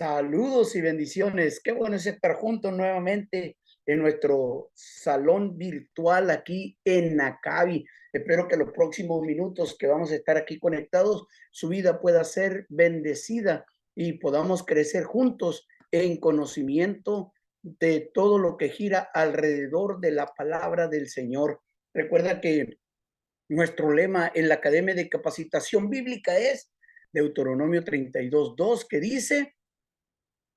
Saludos y bendiciones. Qué bueno es estar juntos nuevamente en nuestro salón virtual aquí en Nacavi. Espero que los próximos minutos que vamos a estar aquí conectados, su vida pueda ser bendecida y podamos crecer juntos en conocimiento de todo lo que gira alrededor de la palabra del Señor. Recuerda que nuestro lema en la Academia de Capacitación Bíblica es Deuteronomio 32:2, que dice: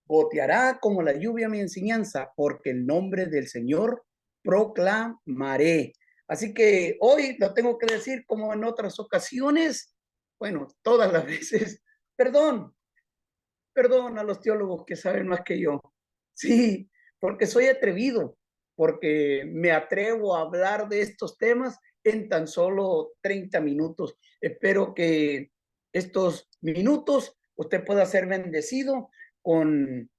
goteará como la lluvia mi enseñanza, porque el nombre del Señor proclamaré. Así que hoy lo tengo que decir como en otras ocasiones, bueno, todas las veces, perdón, perdón a los teólogos que saben más que yo. Sí, porque soy atrevido, porque me atrevo a hablar de estos temas en tan solo 30 minutos. Espero que estos minutos usted pueda ser bendecido con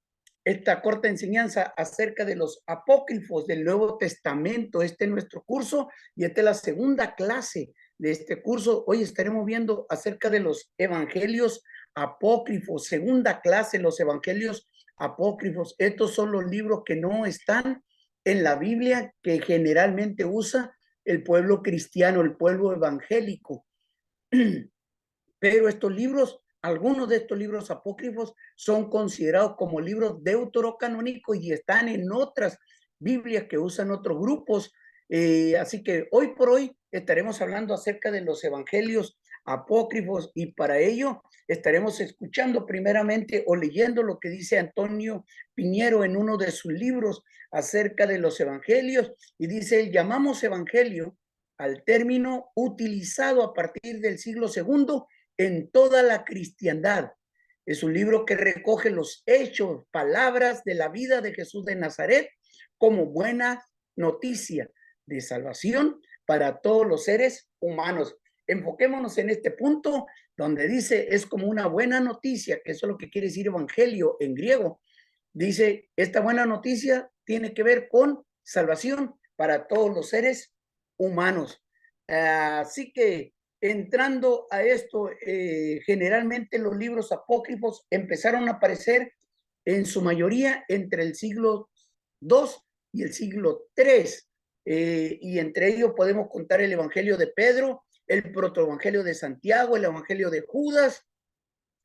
esta corta enseñanza acerca de los apócrifos del Nuevo Testamento. Este es nuestro curso y esta es la segunda clase de este curso. Hoy estaremos viendo acerca de los evangelios apócrifos, segunda clase, los evangelios apócrifos. Estos son los libros que no están en la Biblia, que generalmente usa el pueblo cristiano, el pueblo evangélico. Pero estos libros, algunos de estos libros apócrifos son considerados como libros deuterocanónicos y están en otras Biblias que usan otros grupos. Así que hoy por hoy estaremos hablando acerca de los evangelios apócrifos y para ello estaremos escuchando primeramente o leyendo lo que dice Antonio Piñero en uno de sus libros acerca de los evangelios y dice: llamamos evangelio al término utilizado a partir del siglo segundo en toda la cristiandad. Es un libro que recoge los hechos, palabras de la vida de Jesús de Nazaret como buena noticia de salvación para todos los seres humanos. Enfoquémonos en este punto donde dice es como una buena noticia, que eso es lo que quiere decir evangelio en griego. Dice, esta buena noticia tiene que ver con salvación para todos los seres humanos. Así que entrando a esto, generalmente los libros apócrifos empezaron a aparecer en su mayoría entre el siglo II y el siglo III. Y entre ellos podemos contar el Evangelio de Pedro, el Protoevangelio de Santiago, el Evangelio de Judas,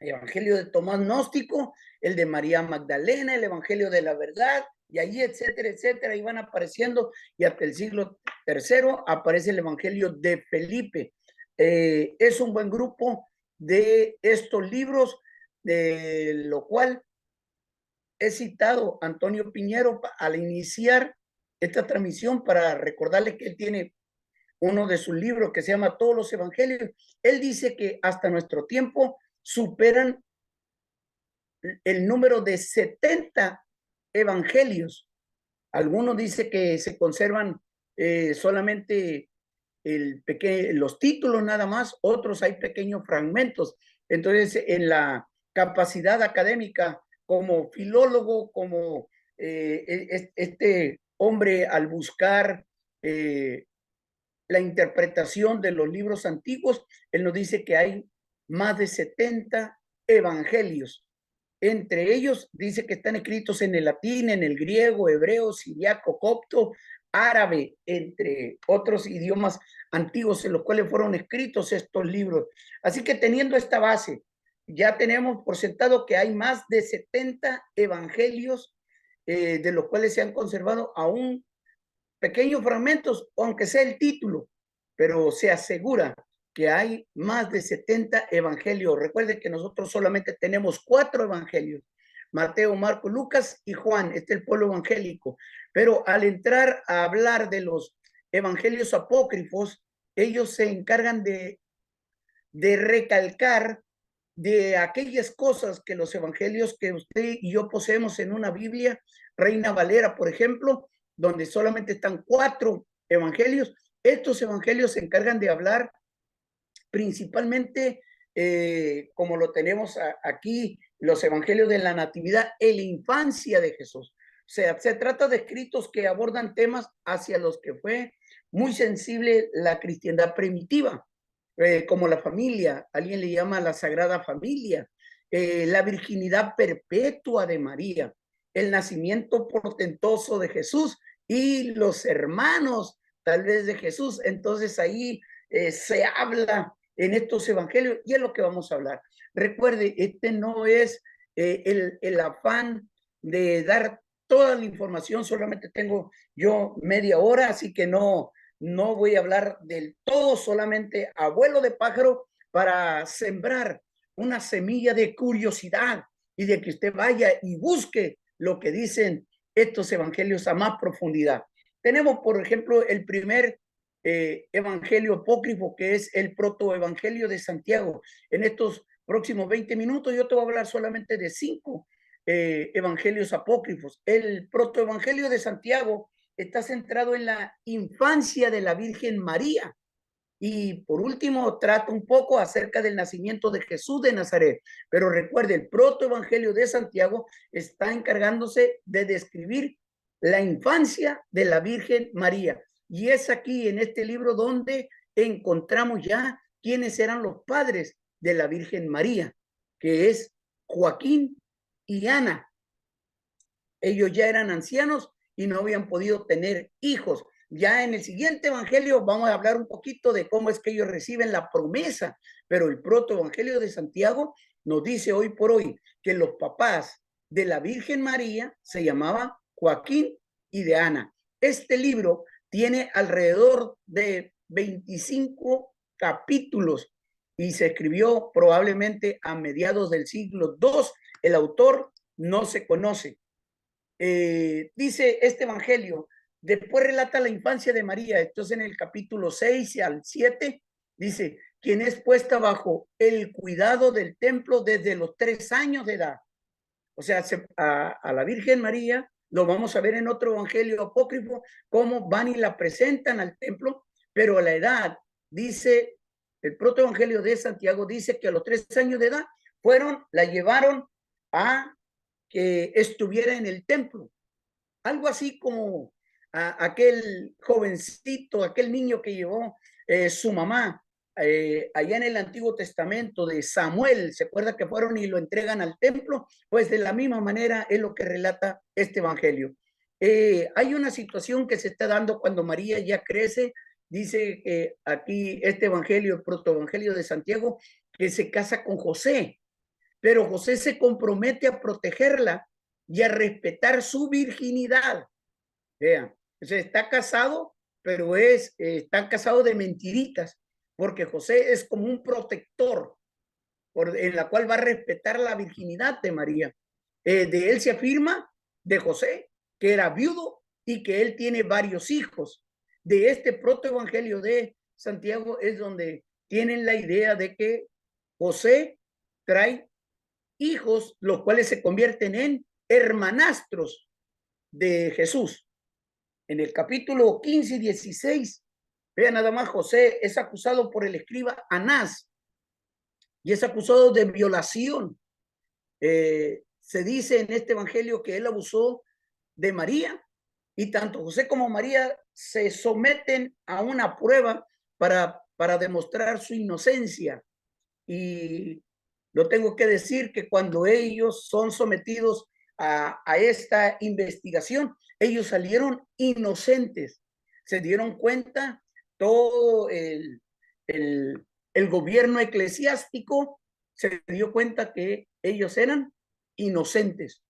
el Evangelio de Tomás Gnóstico, el de María Magdalena, el Evangelio de la Verdad, y ahí, etcétera, etcétera, iban apareciendo, y hasta el siglo III aparece el Evangelio de Felipe. Es un buen grupo de estos libros, de lo cual he citado a Antonio Piñero al iniciar esta transmisión para recordarle que él tiene uno de sus libros que se llama Todos los Evangelios. Él dice que hasta nuestro tiempo superan el número de 70 evangelios. Algunos dicen que se conservan solamente los títulos nada más, otros hay pequeños fragmentos. Entonces, en la capacidad académica, como filólogo, como este hombre al buscar la interpretación de los libros antiguos, él nos dice que hay más de 70 evangelios. Entre ellos dice que están escritos en el latín, en el griego, hebreo, siriaco, copto, árabe, entre otros idiomas antiguos en los cuales fueron escritos estos libros. Así que teniendo esta base, ya tenemos por sentado que hay más de 70 evangelios, de los cuales se han conservado aún pequeños fragmentos, aunque sea el título, pero se asegura que hay más de 70 evangelios. Recuerden que nosotros solamente tenemos 4 evangelios: Mateo, Marcos, Lucas y Juan. Este es el pueblo evangélico. Pero al entrar a hablar de los evangelios apócrifos, ellos se encargan de recalcar de aquellas cosas que los evangelios que usted y yo poseemos en una Biblia, Reina Valera, por ejemplo, donde solamente están 4 evangelios. Estos evangelios se encargan de hablar principalmente, como lo tenemos aquí, los evangelios de la natividad en la infancia de Jesús. O sea, se trata de escritos que abordan temas hacia los que fue muy sensible la cristiandad primitiva, como la familia, alguien le llama la Sagrada Familia, la virginidad perpetua de María, el nacimiento portentoso de Jesús y los hermanos tal vez de Jesús. Entonces ahí se habla en estos evangelios y es lo que vamos a hablar. Recuerde, este no es el afán de dar toda la información, solamente tengo yo media hora, así que no voy a hablar del todo, solamente a vuelo de pájaro para sembrar una semilla de curiosidad y de que usted vaya y busque lo que dicen estos evangelios a más profundidad. Tenemos, por ejemplo, el primer evangelio apócrifo, que es el protoevangelio de Santiago. En estos próximos 20 minutos yo te voy a hablar solamente de 5 evangelios apócrifos. El protoevangelio de Santiago está centrado en la infancia de la Virgen María. Y por último, trata un poco acerca del nacimiento de Jesús de Nazaret. Pero recuerde, el protoevangelio de Santiago está encargándose de describir la infancia de la Virgen María. Y es aquí en este libro donde encontramos ya quiénes eran los padres de la Virgen María, que es Joaquín y Ana. Ellos ya eran ancianos y no habían podido tener hijos. Ya en el siguiente evangelio vamos a hablar un poquito de cómo es que ellos reciben la promesa, pero el protoevangelio de Santiago nos dice hoy por hoy que los papás de la Virgen María se llamaban Joaquín y de Ana. Este libro tiene alrededor de 25 capítulos y se escribió probablemente a mediados del siglo II. El autor no se conoce. Dice este evangelio, después relata la infancia de María, esto es en el capítulo 6 al 7, dice, quien es puesta bajo el cuidado del templo desde los 3 años de edad. O sea, a la Virgen María, lo vamos a ver en otro evangelio apócrifo, cómo van y la presentan al templo, pero a la edad, dice, el protoevangelio de Santiago dice que a los 3 años de edad la llevaron a que estuviera en el templo. Algo así como aquel jovencito, aquel niño que llevó su mamá allá en el Antiguo Testamento de Samuel, ¿se acuerda que fueron y lo entregan al templo? Pues de la misma manera es lo que relata este evangelio. Hay una situación que se está dando cuando María ya crece, dice aquí este evangelio, el protoevangelio de Santiago, que se casa con José, pero José se compromete a protegerla y a respetar su virginidad. Vean, o sea, está casado, pero está casado de mentiritas, porque José es como un protector en la cual va a respetar la virginidad de María. De él se afirma, de José, que era viudo y que él tiene varios hijos. De este protoevangelio de Santiago es donde tienen la idea de que José trae hijos, los cuales se convierten en hermanastros de Jesús. En el capítulo 15 y 16, vean nada más, José es acusado por el escriba Anás y es acusado de violación. Se dice en este evangelio que él abusó de María y tanto José como María se someten a una prueba para demostrar su inocencia. Y yo tengo que decir que cuando ellos son sometidos a esta investigación, ellos salieron inocentes. Se dieron cuenta todo el gobierno eclesiástico, se dio cuenta que ellos eran inocentes.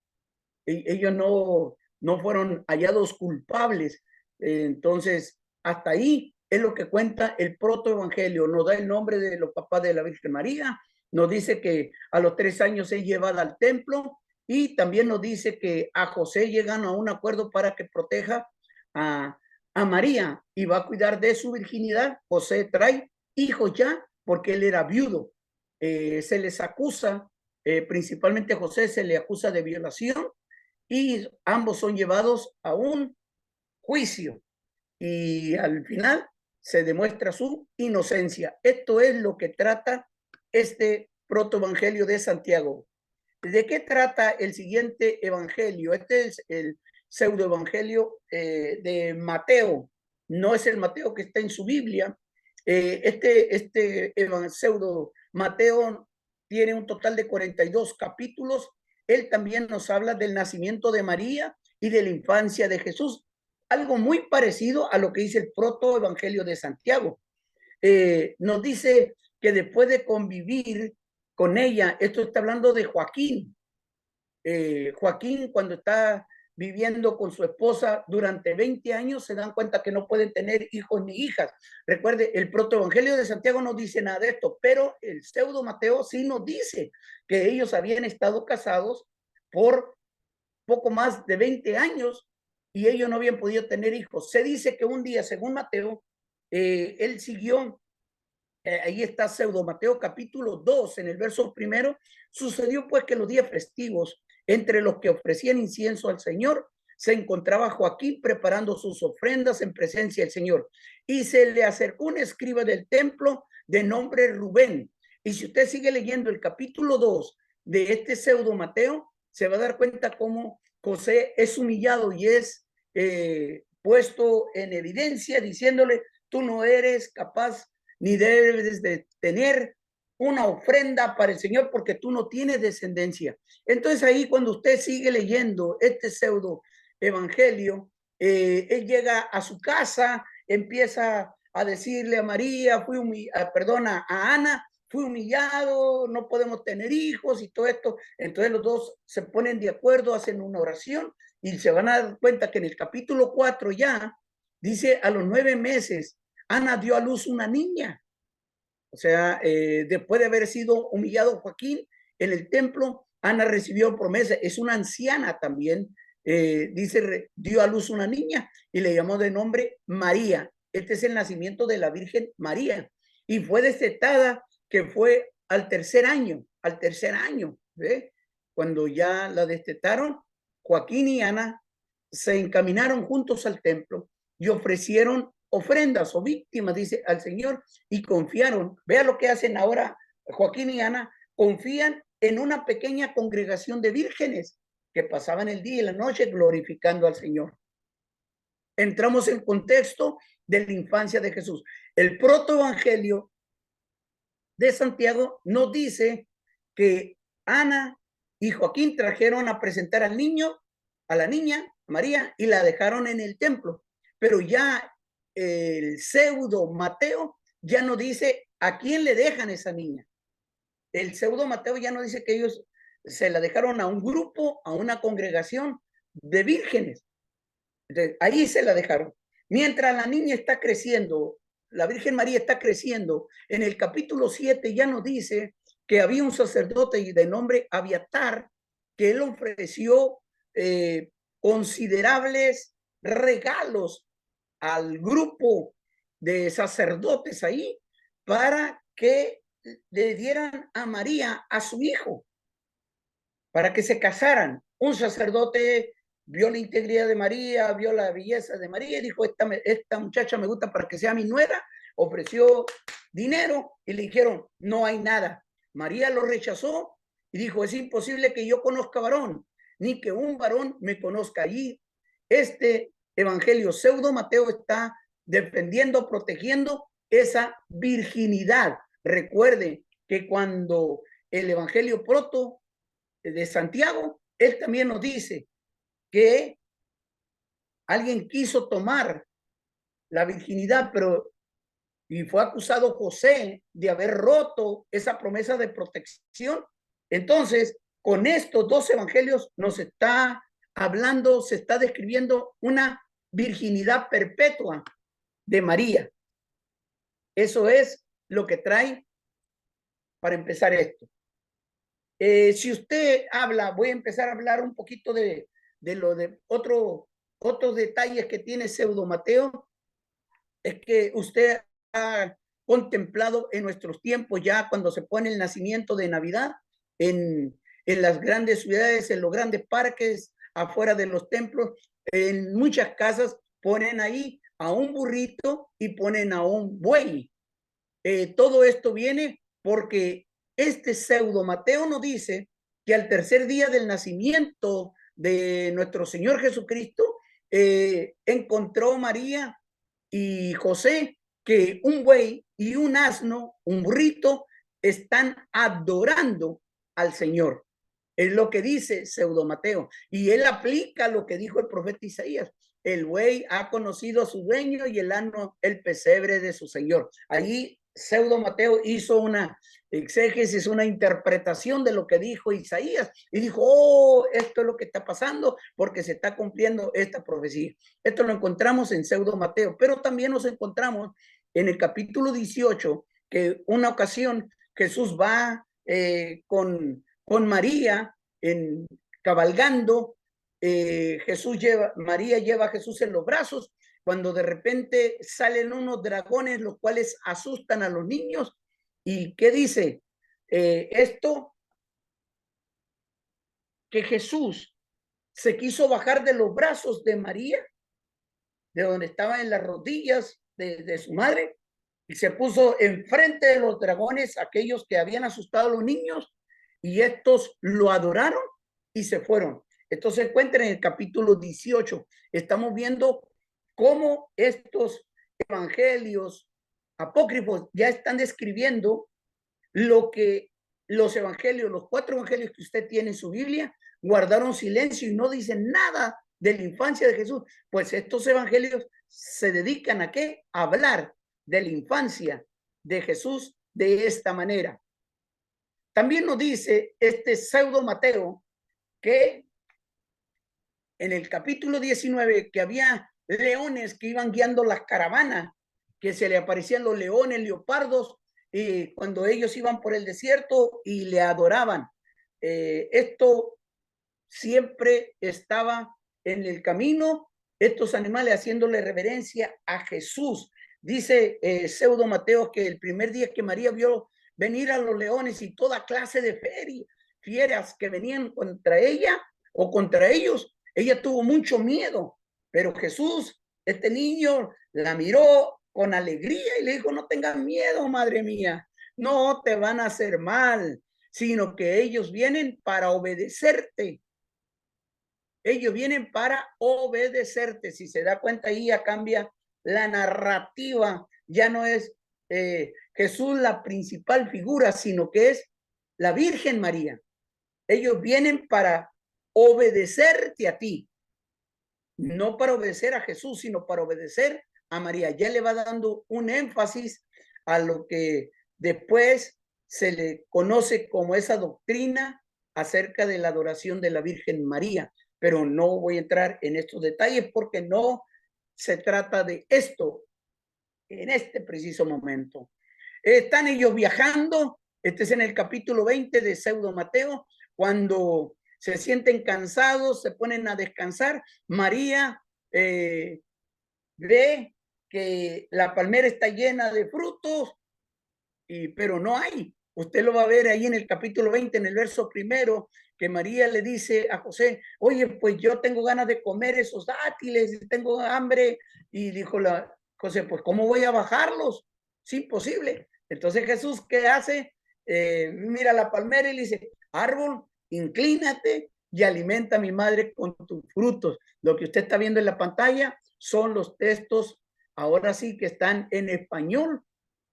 Ellos no fueron hallados culpables. Entonces, hasta ahí es lo que cuenta el protoevangelio. Nos da el nombre de los papás de la Virgen María, nos dice que a los 3 años es llevada al templo y también nos dice que a José llegan a un acuerdo para que proteja a María y va a cuidar de su virginidad. José trae hijos ya porque él era viudo. Se les acusa, principalmente a José se le acusa de violación y ambos son llevados a un juicio y al final se demuestra su inocencia. Esto es lo que trata este protoevangelio de Santiago. ¿De qué trata el siguiente evangelio? Este es el pseudoevangelio de Mateo. No es el Mateo que está en su Biblia. Este pseudo Mateo tiene un total de 42 capítulos. Él también nos habla del nacimiento de María y de la infancia de Jesús, algo muy parecido a lo que dice el protoevangelio de Santiago. Nos dice que después de convivir con ella, esto está hablando de Joaquín. Joaquín, cuando está viviendo con su esposa durante 20 años, se dan cuenta que no pueden tener hijos ni hijas. Recuerde, el protoevangelio de Santiago no dice nada de esto, pero el pseudo Mateo sí nos dice que ellos habían estado casados por poco más de 20 años y ellos no habían podido tener hijos. Se dice que un día, según Mateo, él siguió, ahí está pseudo Mateo capítulo 2, en el verso primero, sucedió pues que los días festivos, entre los que ofrecían incienso al Señor, se encontraba Joaquín preparando sus ofrendas en presencia del Señor. Y se le acercó un escriba del templo de nombre Rubén. Y si usted sigue leyendo el capítulo 2 de este pseudo Mateo, se va a dar cuenta cómo José es humillado y es puesto en evidencia diciéndole, tú no eres capaz ni debes de tener una ofrenda para el Señor porque tú no tienes descendencia. Entonces ahí cuando usted sigue leyendo este pseudo evangelio, él llega a su casa, empieza a decirle a María, perdona, a Ana, fui humillado, no podemos tener hijos y todo esto. Entonces los dos se ponen de acuerdo, hacen una oración y se van a dar cuenta que en el capítulo 4 ya dice a los 9 meses, Ana dio a luz una niña. O sea, después de haber sido humillado Joaquín en el templo, Ana recibió promesa. Es una anciana también. Dice, dio a luz una niña y le llamó de nombre María. Este es el nacimiento de la Virgen María. Y fue destetada que fue al tercer año, ¿ve? Cuando ya la destetaron, Joaquín y Ana se encaminaron juntos al templo y ofrecieron ofrendas o víctimas, dice, al Señor y confiaron. Vea lo que hacen ahora Joaquín y Ana, confían en una pequeña congregación de vírgenes que pasaban el día y la noche glorificando al Señor. Entramos en contexto de la infancia de Jesús. El protoevangelio de Santiago nos dice que Ana y Joaquín trajeron a presentar al niño, a la niña, María, y la dejaron en el templo. Pero ya el pseudo Mateo ya no dice a quién le dejan esa niña. El pseudo Mateo ya no dice que ellos se la dejaron a un grupo, a una congregación de vírgenes. Entonces, ahí se la dejaron. Mientras la niña está creciendo, la Virgen María está creciendo, en el capítulo 7 ya nos dice que había un sacerdote de nombre Abiatar, que él ofreció considerables regalos al grupo de sacerdotes ahí para que le dieran a María a su hijo, para que se casaran. Un sacerdote vio la integridad de María, vio la belleza de María y dijo, esta muchacha me gusta para que sea mi nuera, ofreció dinero y le dijeron, no hay nada. María lo rechazó y dijo, es imposible que yo conozca varón, ni que un varón me conozca. Allí este evangelio pseudo Mateo está defendiendo, protegiendo esa virginidad. Recuerden que cuando el evangelio proto de Santiago, él también nos dice que alguien quiso tomar la virginidad, pero y fue acusado José de haber roto esa promesa de protección. Entonces, con estos dos evangelios nos está hablando, se está describiendo una virginidad perpetua de María. Eso es lo que trae para empezar esto. Si usted habla, voy a empezar a hablar un poquito de lo de otros detalles que tiene pseudo Mateo, es que usted ha contemplado en nuestros tiempos ya cuando se pone el nacimiento de Navidad en las grandes ciudades, en los grandes parques, afuera de los templos, en muchas casas ponen ahí a un burrito y ponen a un buey. Todo esto viene porque este pseudo Mateo nos dice que al tercer día del nacimiento de nuestro Señor Jesucristo, encontró María y José que un buey y un asno, un burrito, están adorando al Señor. Es lo que dice Pseudo Mateo. Y él aplica lo que dijo el profeta Isaías. El buey ha conocido a su dueño y el asno el pesebre de su señor. Allí Pseudo Mateo hizo una exégesis, una interpretación de lo que dijo Isaías y dijo, oh, esto es lo que está pasando porque se está cumpliendo esta profecía. Esto lo encontramos en Pseudo Mateo, pero también nos encontramos en el capítulo 18, que una ocasión Jesús va con María cabalgando. María lleva a Jesús en los brazos, cuando de repente salen unos dragones, los cuales asustan a los niños. ¿Y qué dice? Esto, que Jesús se quiso bajar de los brazos de María, de donde estaba en las rodillas de su madre, y se puso enfrente de los dragones, aquellos que habían asustado a los niños, y estos lo adoraron y se fueron. Esto se encuentra en el capítulo 18. Estamos viendo cómo estos evangelios apócrifos ya están describiendo lo que los evangelios, los 4 evangelios que usted tiene en su Biblia, guardaron silencio y no dicen nada de la infancia de Jesús. Pues estos evangelios se dedican a qué? A hablar de la infancia de Jesús de esta manera. También nos dice este Pseudo Mateo que en el capítulo 19 que había leones que iban guiando las caravanas, que se le aparecían los leones, leopardos, y cuando ellos iban por el desierto y le adoraban. Esto siempre estaba en el camino, estos animales haciéndole reverencia a Jesús. Dice Pseudo Mateo que el primer día que María vio venir a los leones y toda clase de fieras que venían contra ella o contra ellos, ella tuvo mucho miedo, pero Jesús, este niño, la miró con alegría y le dijo, no tengas miedo, madre mía, no te van a hacer mal, sino que ellos vienen para obedecerte. Ellos vienen para obedecerte. Si se da cuenta, ahí ya cambia la narrativa. Ya no es Jesús la principal figura, sino que es la Virgen María. Ellos vienen para obedecerte a ti, no para obedecer a Jesús, sino para obedecer a María. Ya le va dando un énfasis a lo que después se le conoce como esa doctrina acerca de la adoración de la Virgen María. Pero no voy a entrar en estos detalles porque no se trata de esto en este preciso momento. Están ellos viajando, este es en el capítulo 20 de Pseudo Mateo, cuando se sienten cansados, se ponen a descansar. María ve que la palmera está llena de frutos, pero no hay. Usted lo va a ver ahí en el capítulo 20, en el verso primero, que María le dice a José, oye, pues yo tengo ganas de comer esos dátiles, tengo hambre. Y dijo José, pues ¿cómo voy a bajarlos? Es imposible. Entonces Jesús, ¿qué hace? Mira la palmera y le dice, árbol, inclínate y alimenta a mi madre con tus frutos. Lo que usted está viendo en la pantalla son los textos, ahora sí que están en español,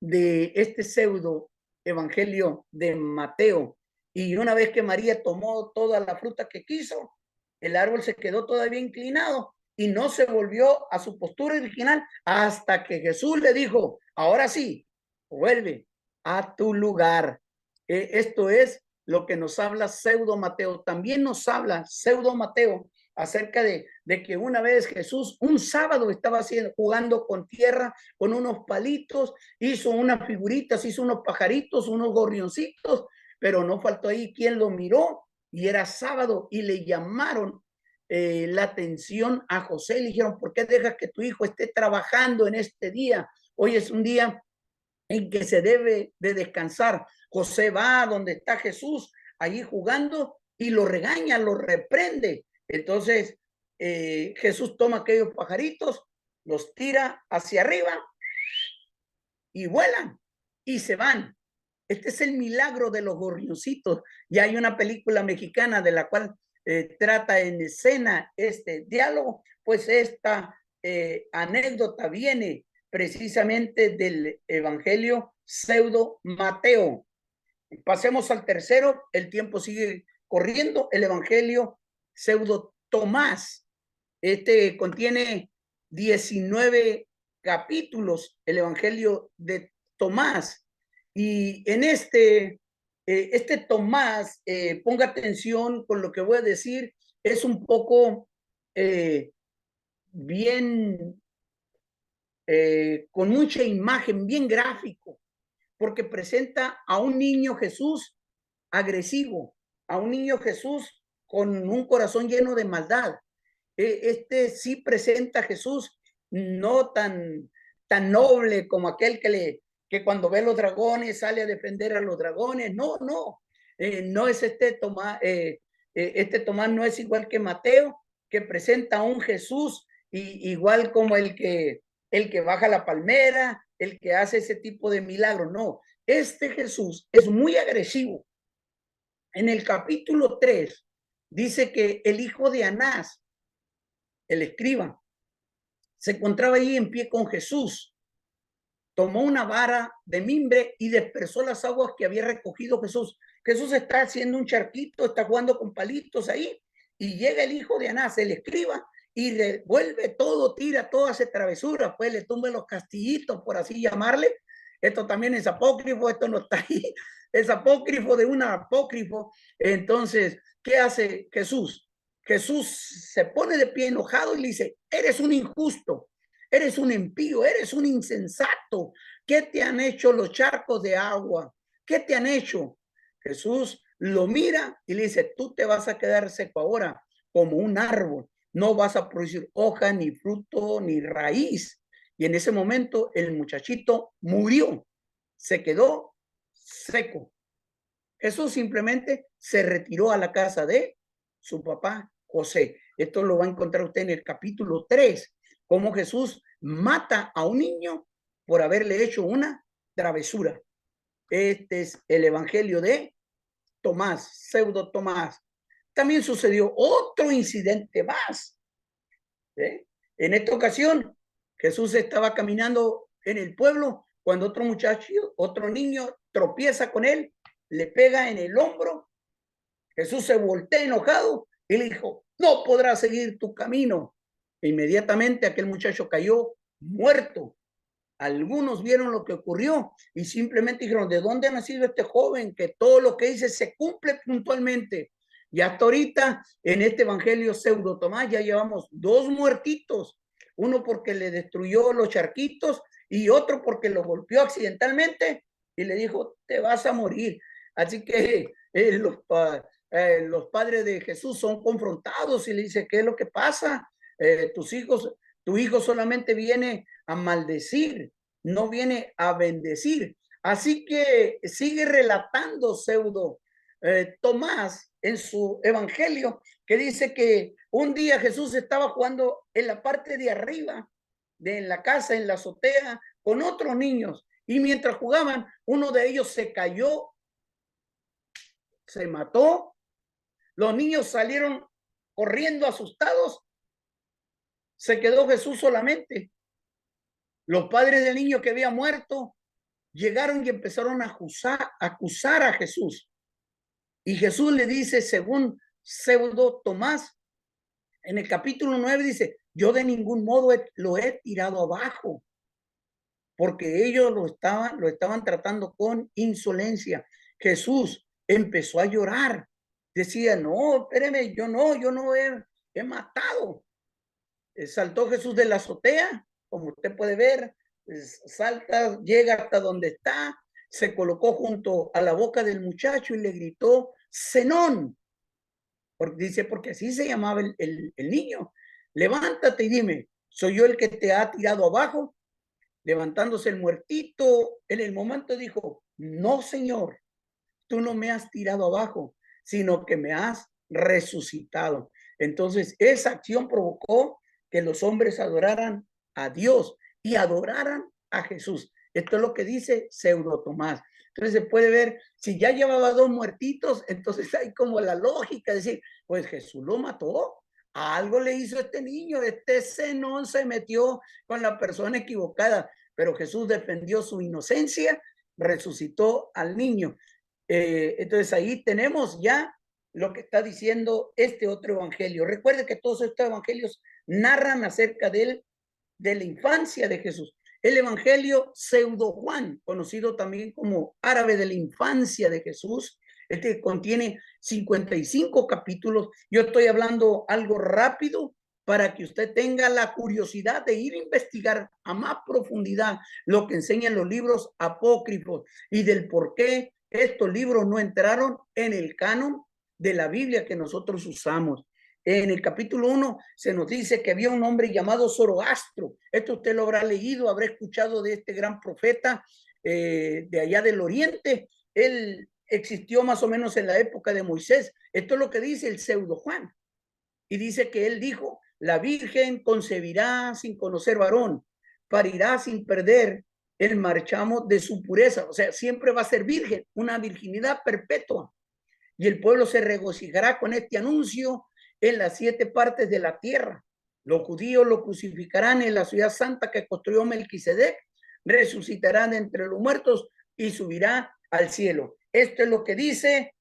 de este pseudo evangelio de Mateo. Y una vez que María tomó toda la fruta que quiso, el árbol se quedó todavía inclinado y no se volvió a su postura original hasta que Jesús le dijo, ahora sí, vuelve a tu lugar. Esto es lo que nos habla Pseudo Mateo. También nos habla Pseudo Mateo acerca de que una vez Jesús, un sábado, estaba jugando con tierra, con unos palitos, hizo unas figuritas, hizo unos pajaritos, unos gorrioncitos, pero no faltó ahí quien lo miró, y era sábado, y le llamaron la atención a José, le dijeron, ¿por qué dejas que tu hijo esté trabajando en este día? Hoy es un día en que se debe de descansar. José va donde está Jesús, allí jugando, y lo regaña, lo reprende. Entonces Jesús toma aquellos pajaritos, los tira hacia arriba y vuelan y se van. Este es el milagro de los gorrioncitos. Ya hay una película mexicana de la cual trata en escena este diálogo, pues esta anécdota viene precisamente del Evangelio Pseudo Mateo. Pasemos al tercero, el tiempo sigue corriendo, el Evangelio Pseudo Tomás. Este contiene 19 capítulos, el Evangelio de Tomás. Y en este Tomás, ponga atención con lo que voy a decir, es un poco bien, con mucha imagen, bien gráfico, porque presenta a un niño Jesús agresivo, a un niño Jesús con un corazón lleno de maldad. Este sí presenta a Jesús no tan noble como aquel que cuando ve los dragones sale a defender a los dragones. No, no, no es este Tomás no es igual que Mateo, que presenta a un Jesús igual como el que baja la palmera, el que hace ese tipo de milagros. No, este Jesús es muy agresivo. En el capítulo 3 dice que el hijo de Anás, el escriba, se encontraba ahí en pie con Jesús. Tomó una vara de mimbre y dispersó las aguas que había recogido Jesús. Jesús está haciendo un charquito, está jugando con palitos ahí, y llega el hijo de Anás, el escriba, y revuelve todo, tira toda esa travesura, pues le tumba los castillitos, por así llamarle. Esto también es apócrifo, esto no está ahí, es apócrifo de un apócrifo. Entonces, ¿qué hace Jesús? Jesús se pone de pie enojado y le dice, eres un injusto, eres un impío, eres un insensato. ¿Qué te han hecho los charcos de agua? ¿Qué te han hecho? Jesús lo mira y le dice, tú te vas a quedar seco ahora como un árbol. No vas a producir hoja, ni fruto, ni raíz. Y en ese momento el muchachito murió, se quedó seco. Jesús simplemente se retiró a la casa de su papá José. Esto lo va a encontrar usted en el capítulo 3, cómo Jesús mata a un niño por haberle hecho una travesura. Este es el Evangelio de Tomás, Pseudo Tomás. También sucedió otro incidente más. En esta ocasión, Jesús estaba caminando en el pueblo cuando otro muchacho, otro niño, tropieza con él, le pega en el hombro. Jesús se voltea enojado y le dijo, no podrás seguir tu camino. E inmediatamente aquel muchacho cayó muerto. Algunos vieron lo que ocurrió y simplemente dijeron, ¿de dónde ha nacido este joven? Que todo lo que dice se cumple puntualmente. Y hasta ahorita, en este Evangelio Pseudo Tomás, ya llevamos 2 muertitos. Uno porque le destruyó los charquitos y otro porque lo golpeó accidentalmente y le dijo, te vas a morir. Así que los padres de Jesús son confrontados y le dice, ¿qué es lo que pasa? Tu hijo solamente viene a maldecir, no viene a bendecir. Así que sigue relatando Pseudo Tomás en su evangelio, que dice que un día Jesús estaba jugando en la parte de arriba de la casa, en la azotea, con otros niños. Y mientras jugaban, uno de ellos se cayó, se mató. Los niños salieron corriendo asustados. Se quedó Jesús solamente. Los padres del niño que había muerto llegaron y empezaron a acusar a Jesús. Y Jesús le dice, según Pseudo Tomás, en el capítulo 9 dice, yo de ningún modo lo he tirado abajo, porque ellos lo estaban tratando con insolencia. Jesús empezó a llorar. Decía, no, espéreme, yo no he matado. Saltó Jesús de la azotea, como usted puede ver, salta, llega hasta donde está, se colocó junto a la boca del muchacho y le gritó, Zenón, porque así se llamaba el niño, levántate y dime, ¿soy yo el que te ha tirado abajo? Levantándose el muertito, en el momento dijo, no, Señor, tú no me has tirado abajo, sino que me has resucitado. Entonces, esa acción provocó que los hombres adoraran a Dios y adoraran a Jesús. Esto es lo que dice Pseudo Tomás. Entonces se puede ver, si ya llevaba 2 muertitos, entonces hay como la lógica de decir, pues Jesús lo mató, algo le hizo a este niño, este Zenón se metió con la persona equivocada, pero Jesús defendió su inocencia, resucitó al niño. Entonces ahí tenemos ya lo que está diciendo este otro evangelio. Recuerde que todos estos evangelios narran acerca de la infancia de Jesús. El evangelio pseudo Juan, conocido también como árabe de la infancia de Jesús, este contiene 55 capítulos. Yo estoy hablando algo rápido para que usted tenga la curiosidad de ir a investigar a más profundidad lo que enseñan los libros apócrifos y del por qué estos libros no entraron en el canon de la Biblia que nosotros usamos. En el capítulo 1 se nos dice que había un hombre llamado Zoroastro. Esto usted lo habrá leído, habrá escuchado de este gran profeta de allá del oriente. Él existió más o menos en la época de Moisés. Esto es lo que dice el pseudo Juan. Y dice que él dijo, la Virgen concebirá sin conocer varón, parirá sin perder el marchamo de su pureza. O sea, siempre va a ser virgen, una virginidad perpetua. Y el pueblo se regocijará con este anuncio en las 7 partes de la tierra. Los judíos lo crucificarán en la ciudad santa que construyó Melquisedec, resucitarán entre los muertos y subirá al cielo. Esto es lo que dice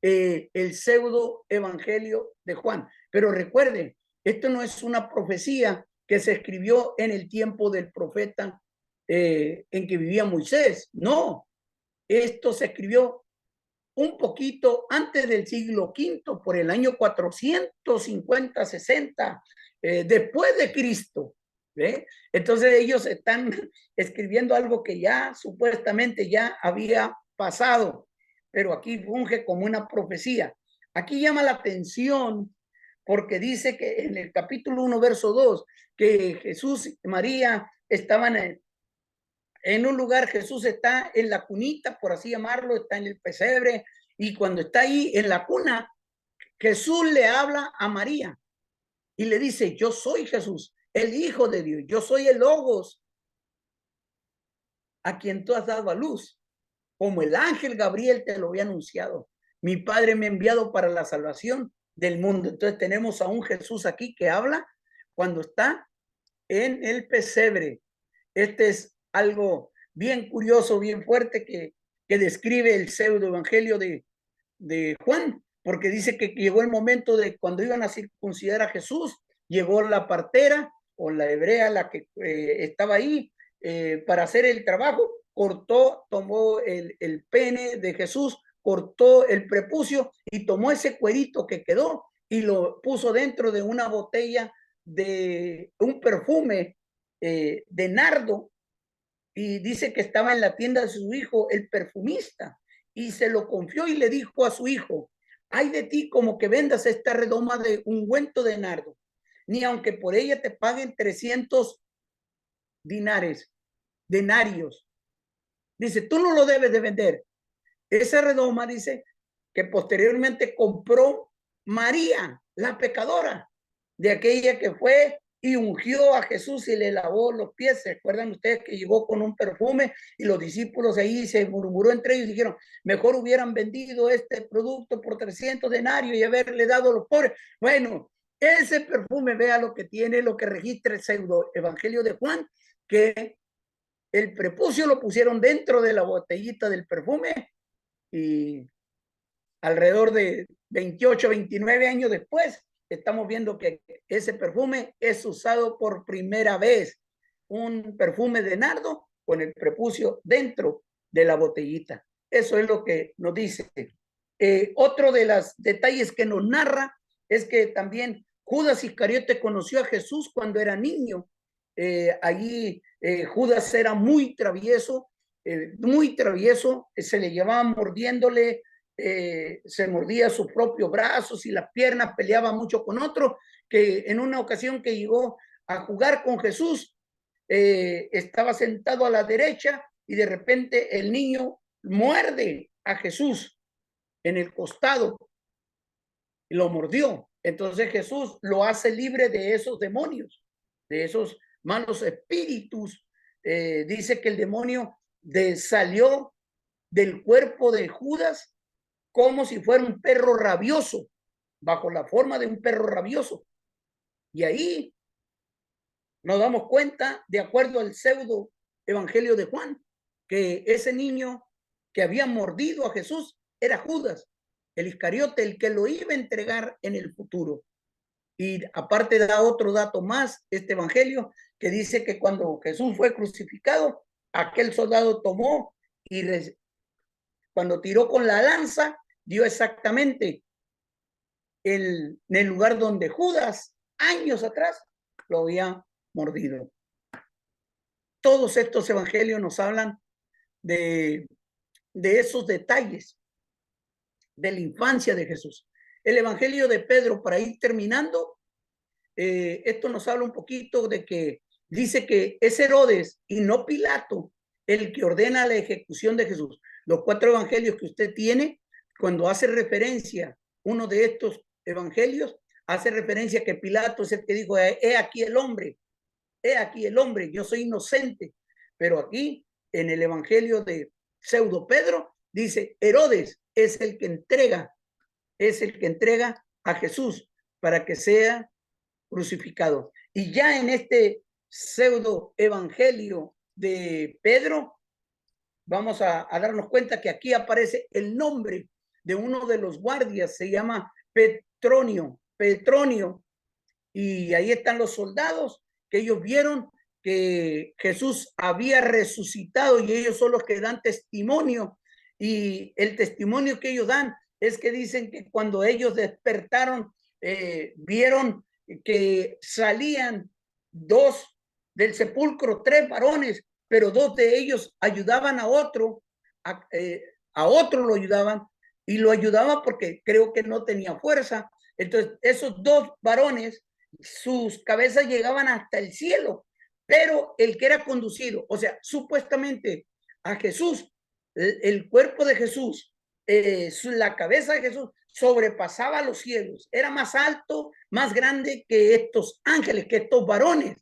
el pseudo evangelio de Juan. Pero recuerden, esto no es una profecía que se escribió en el tiempo del profeta en que vivía Moisés. No, esto se escribió un poquito antes del siglo V, por el año 450, 60, después de Cristo. ¿Ve? Entonces ellos están escribiendo algo que ya supuestamente ya había pasado, pero aquí funge como una profecía. Aquí llama la atención porque dice que en el capítulo 1, verso 2, que Jesús y María estaban en un lugar. Jesús está en la cunita, por así llamarlo, está en el pesebre, y cuando está ahí en la cuna, Jesús le habla a María y le dice, yo soy Jesús, el Hijo de Dios, yo soy el Logos, a quien tú has dado a luz, como el ángel Gabriel te lo había anunciado. Mi Padre me ha enviado para la salvación del mundo. Entonces tenemos a un Jesús aquí que habla cuando está en el pesebre. Este es algo bien curioso, bien fuerte que describe el pseudo evangelio de Juan, porque dice que llegó el momento de cuando iban a circuncidar a Jesús, llegó la partera o la hebrea, la que estaba ahí para hacer el trabajo, cortó, tomó el pene de Jesús, cortó el prepucio y tomó ese cuerito que quedó y lo puso dentro de una botella de un perfume de nardo, y dice que estaba en la tienda de su hijo, el perfumista, y se lo confió y le dijo a su hijo, ay de ti como que vendas esta redoma de ungüento de nardo, ni aunque por ella te paguen 300 dinares, denarios. Dice, tú no lo debes de vender. Esa redoma dice que posteriormente compró María, la pecadora, de aquella que fue y ungió a Jesús y le lavó los pies. ¿Se acuerdan ustedes que llegó con un perfume y los discípulos ahí se murmuró entre ellos y dijeron, mejor hubieran vendido este producto por 300 denarios y haberle dado a los pobres? Bueno, ese perfume, vea lo que tiene, lo que registra el pseudo evangelio de Juan, que el prepucio lo pusieron dentro de la botellita del perfume y alrededor de 28, 29 años después, estamos viendo que ese perfume es usado por primera vez, un perfume de nardo con el prepucio dentro de la botellita. Eso es lo que nos dice. Otro de los detalles que nos narra es que también Judas Iscariote conoció a Jesús cuando era niño. Allí Judas era muy travieso, se le llevaba mordiéndole, se mordía sus propios brazos y las piernas, peleaba mucho con otro, que en una ocasión que llegó a jugar con Jesús, estaba sentado a la derecha y de repente el niño muerde a Jesús en el costado, y lo mordió. Entonces Jesús lo hace libre de esos demonios, de esos malos espíritus. Dice que el demonio salió del cuerpo de Judas como si fuera un perro rabioso, bajo la forma de un perro rabioso. Y ahí nos damos cuenta, de acuerdo al pseudo evangelio de Juan, que ese niño que había mordido a Jesús era Judas, el Iscariote, el que lo iba a entregar en el futuro. Y aparte da otro dato más, este evangelio, que dice que cuando Jesús fue crucificado, aquel soldado tomó y cuando tiró con la lanza, dio exactamente en el lugar donde Judas, años atrás, lo había mordido. Todos estos evangelios nos hablan de esos detalles de la infancia de Jesús. El evangelio de Pedro, para ir terminando, esto nos habla un poquito de que dice que es Herodes y no Pilato el que ordena la ejecución de Jesús. Los 4 evangelios que usted tiene, cuando hace referencia, uno de estos evangelios, hace referencia que Pilato es el que dijo, he aquí el hombre, yo soy inocente. Pero aquí, en el evangelio de Pseudo Pedro, dice, Herodes es el que entrega a Jesús para que sea crucificado. Y ya en este pseudo evangelio de Pedro, vamos a darnos cuenta que aquí aparece el nombre de uno de los guardias, se llama Petronio, y ahí están los soldados que ellos vieron que Jesús había resucitado y ellos son los que dan testimonio, y el testimonio que ellos dan es que dicen que cuando ellos despertaron, vieron que salían 2 del sepulcro, 3 varones, pero 2 de ellos ayudaban a otro, a otro lo ayudaban, y lo ayudaban porque creo que no tenía fuerza. Entonces, esos 2 varones, sus cabezas llegaban hasta el cielo, pero el que era conducido, o sea, supuestamente a Jesús, el cuerpo de Jesús, la cabeza de Jesús sobrepasaba los cielos, era más alto, más grande que estos ángeles, que estos varones.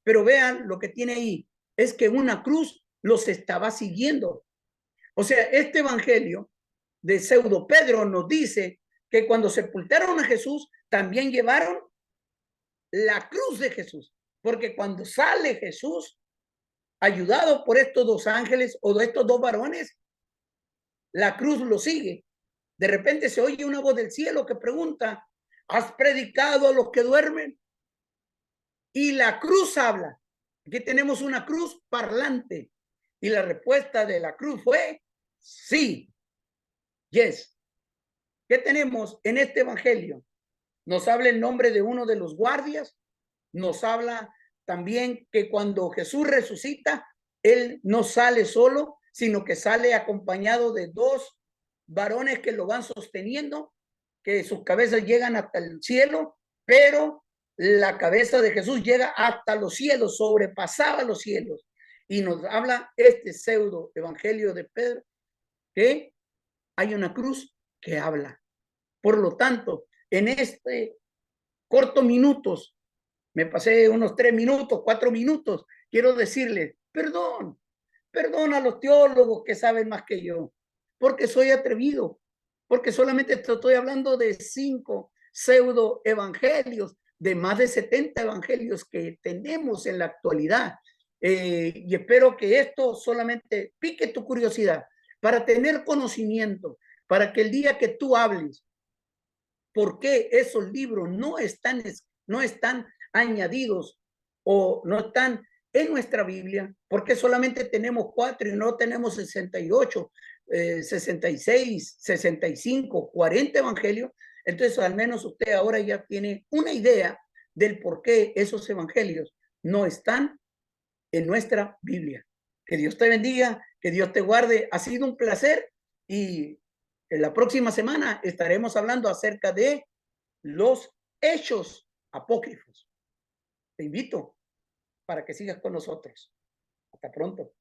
Pero vean lo que tiene ahí, es que una cruz los estaba siguiendo. O sea, este evangelio de Pseudo Pedro nos dice que cuando sepultaron a Jesús, también llevaron la cruz de Jesús, porque cuando sale Jesús, ayudado por estos 2 ángeles o de estos 2 varones, la cruz lo sigue. De repente se oye una voz del cielo que pregunta, ¿has predicado a los que duermen? Y la cruz habla. Aquí tenemos una cruz parlante. Y la respuesta de la cruz fue, sí, yes. ¿Qué tenemos en este evangelio? Nos habla el nombre de uno de los guardias, nos habla también que cuando Jesús resucita, él no sale solo, sino que sale acompañado de 2 varones que lo van sosteniendo, que sus cabezas llegan hasta el cielo, pero la cabeza de Jesús llega hasta los cielos, sobrepasaba los cielos. Y nos habla este pseudo evangelio de Pedro, que hay una cruz que habla. Por lo tanto, en este corto minutos, me pasé unos 3 minutos, 4 minutos, quiero decirles, perdón a los teólogos que saben más que yo, porque soy atrevido, porque solamente te estoy hablando de 5 pseudo evangelios, de más de 70 evangelios que tenemos en la actualidad. Y espero que esto solamente pique tu curiosidad para tener conocimiento, para que el día que tú hables, ¿por qué esos libros no están añadidos o no están en nuestra Biblia? ¿Por qué solamente tenemos 4 y no tenemos 68, 66, 65, 40 evangelios? Entonces, al menos usted ahora ya tiene una idea del por qué esos evangelios no están en nuestra Biblia. Que Dios te bendiga, que Dios te guarde. Ha sido un placer, y en la próxima semana estaremos hablando acerca de los hechos apócrifos. Te invito para que sigas con nosotros. Hasta pronto.